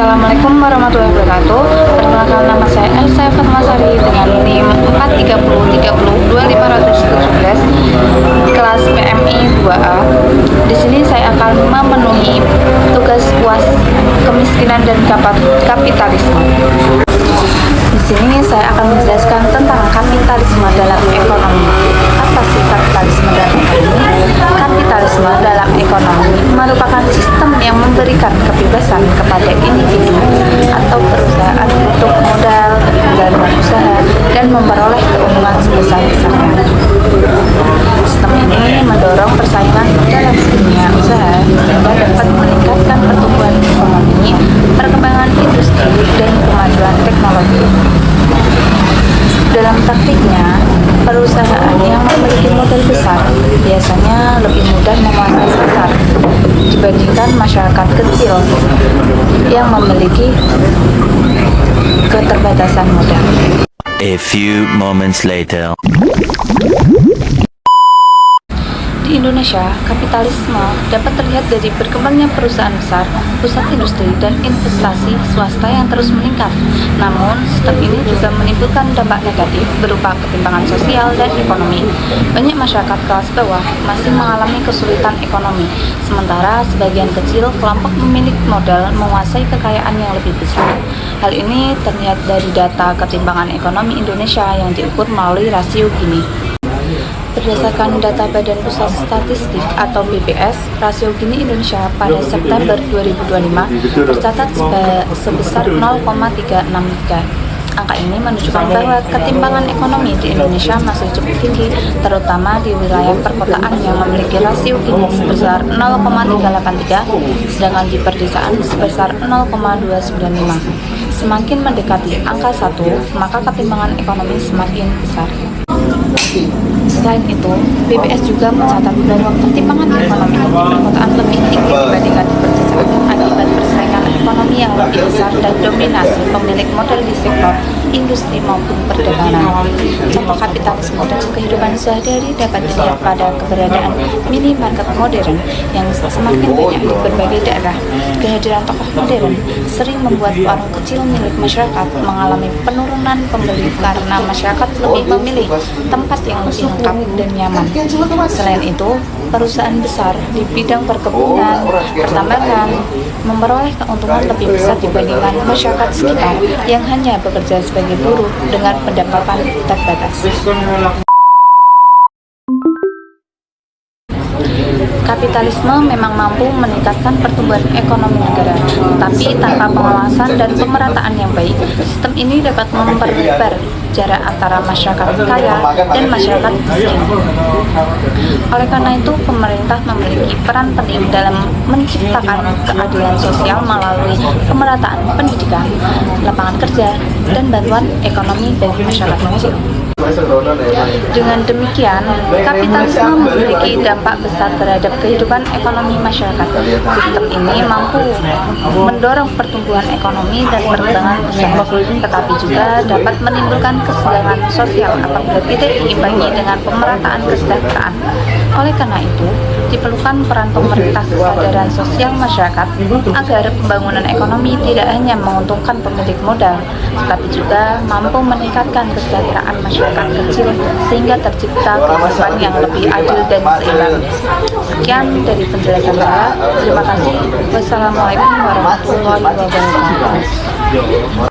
Assalamualaikum warahmatullahi wabarakatuh. Perkenalkan, nama saya Elsa Fatmasari dengan NIM 430302517 kelas PMI 2A. Di sini saya akan memenuhi tugas UAS kemiskinan dan kapitalisme. Di sini saya akan menjelaskan tentang kapitalisme dalam ekonomi. Apa sih kapitalisme dalam ekonomi? Kapitalisme dalam ekonomi merupakan sistem yang memberikan kebebasan kepada individu atau perusahaan untuk modal, menjalankan usaha, dan memperoleh keuntungan sebesar-besarnya. Sistem ini mendorong persaingan dalam dunia usaha sehingga dapat meningkatkan pertumbuhan ekonomi, perkembangan industri, dan kemajuan teknologi. Dalam praktiknya, perusahaan yang memiliki modal besar biasanya lebih mudah menguasai pasar dibandingkan masyarakat kecil yang memiliki keterbatasan modal. A few moments later. Di Indonesia, kapitalisme dapat terlihat dari berkembangnya perusahaan besar, pusat industri, dan investasi swasta yang terus meningkat. Namun, sistem ini juga menimbulkan dampak negatif berupa ketimpangan sosial dan ekonomi. Banyak masyarakat kelas bawah masih mengalami kesulitan ekonomi, sementara sebagian kecil kelompok pemilik modal menguasai kekayaan yang lebih besar. Hal ini terlihat dari data ketimpangan ekonomi Indonesia yang diukur melalui rasio Gini. Berdasarkan data Badan Pusat Statistik atau BPS, rasio Gini Indonesia pada September 2025 tercatat sebesar 0,363. Angka ini menunjukkan bahwa ketimpangan ekonomi di Indonesia masih cukup tinggi, terutama di wilayah perkotaan yang memiliki rasio Gini sebesar 0,383, sedangkan di perdesaan sebesar 0,295. Semakin mendekati angka 1, maka ketimpangan ekonomi semakin besar. Selain itu, BPS juga mencatat bahwa ketimpangan ekonomi di perkotaan lebih tinggi dibandingkan di pedesaan akibat persaingan ekonomi yang lebih besar dan dominasi pemilik modal di sektor industri maupun perdagangan. Contoh kapitalisme dan kehidupan sehari-hari dapat dilihat pada keberadaan minimarket modern yang semakin banyak di berbagai daerah. Kehadiran tokoh modern sering membuat warung kecil milik masyarakat mengalami penurunan pembeli karena masyarakat lebih memilih tempat yang lebih lengkap dan nyaman. Selain itu, perusahaan besar di bidang perkebunan, pertambangan memperoleh keuntungan lebih besar dibandingkan masyarakat sekitar yang hanya bekerja sebagai buruh dengan pendapatan terbatas. Kapitalisme memang mampu meningkatkan pertumbuhan ekonomi negara, tetapi tanpa pengawasan dan pemerataan yang baik, sistem ini dapat memperlebar jarak antara masyarakat kaya dan masyarakat miskin. Oleh karena itu, pemerintah memiliki peran penting dalam menciptakan keadilan sosial melalui pemerataan pendidikan, lapangan kerja, dan bantuan ekonomi bagi masyarakat kecil. Dengan demikian, kapitalisme memiliki dampak besar terhadap kehidupan ekonomi masyarakat. Sistem ini mampu mendorong pertumbuhan ekonomi dan perkembangan usaha, tetapi juga dapat menimbulkan kesenjangan sosial apabila tidak diimbangi dengan pemerataan kesejahteraan. Oleh karena itu, diperlukan peran pemerintah kesadaran sosial masyarakat agar pembangunan ekonomi tidak hanya menguntungkan pemilik modal, tetapi juga mampu meningkatkan kesejahteraan masyarakat kecil sehingga tercipta kehidupan yang lebih adil dan seimbang. Sekian dari penjelasan saya. Terima kasih. Wassalamualaikum warahmatullahi wabarakatuh.